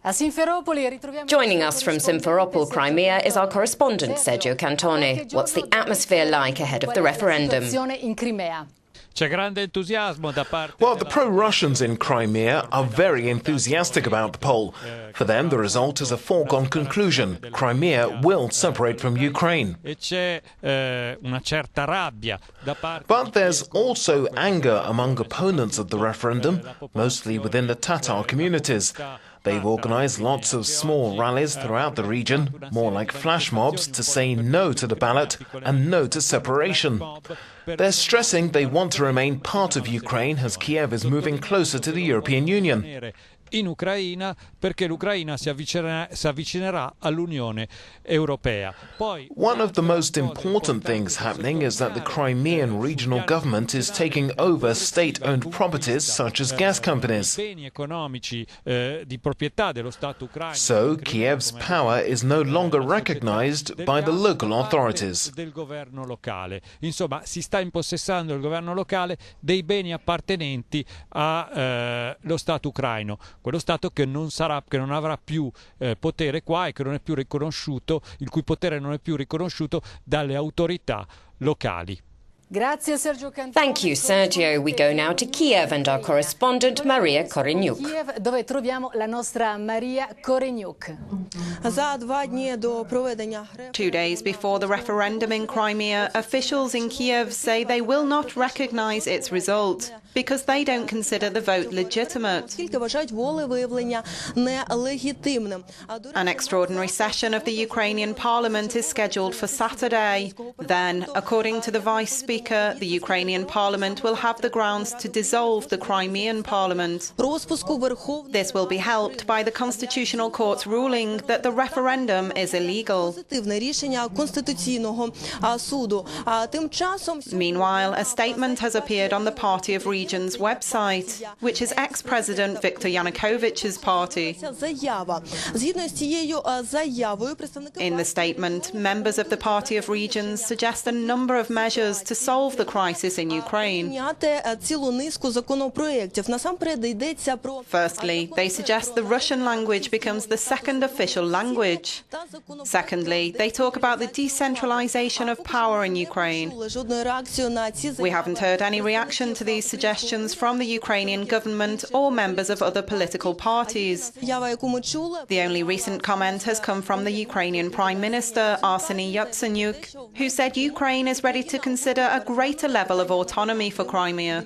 Joining us from Simferopol, Crimea, is our correspondent, Sergio Cantone. What's the atmosphere like ahead of the referendum? Well, the pro-Russians in Crimea are very enthusiastic about the poll. For them, the result is a foregone conclusion. Crimea will separate from Ukraine. But there's also anger among opponents of the referendum, mostly within the Tatar communities. They've organized lots of small rallies throughout the region, more like flash mobs, to say no to the ballot and no to separation. They're stressing they want to remain part of Ukraine as Kiev is moving closer to the European Union. In Ucraina perché l'Ucraina si avvicinerà all'Unione Europea. One of the most important things happening is that the Crimean regional government is taking over state-owned properties such as gas companies. So Kiev's power is no longer recognized by the local authorities. Insomma, si sta impossessando il governo locale dei beni appartenenti allo Stato ucraino. Quello Stato che non avrà più potere qua e che non è più riconosciuto, il cui potere non è più riconosciuto dalle autorità locali. Thank you, Sergio. We go now to Kiev and our correspondent, Maria Korenyuk. Dove troviamo la nostra Maria Korenyuk. 2 days before the referendum in Crimea, officials in Kiev say they will not recognize its result because they don't consider the vote legitimate. An extraordinary session of the Ukrainian parliament is scheduled for Saturday. Then, according to the vice speaker, the Ukrainian parliament will have the grounds to dissolve the Crimean parliament. This will be helped by the Constitutional Court's ruling that the referendum is illegal. Meanwhile, a statement has appeared on the Party of Regions website, which is ex-President Viktor Yanukovych's party. In the statement, members of the Party of Regions suggest a number of measures to solve the crisis in Ukraine. Firstly, they suggest the Russian language becomes the second official language. Secondly, they talk about the decentralization of power in Ukraine. We haven't heard any reaction to these suggestions from the Ukrainian government or members of other political parties. The only recent comment has come from the Ukrainian Prime Minister, Arseniy Yatsenyuk, who said Ukraine is ready to consider a greater level of autonomy for Crimea.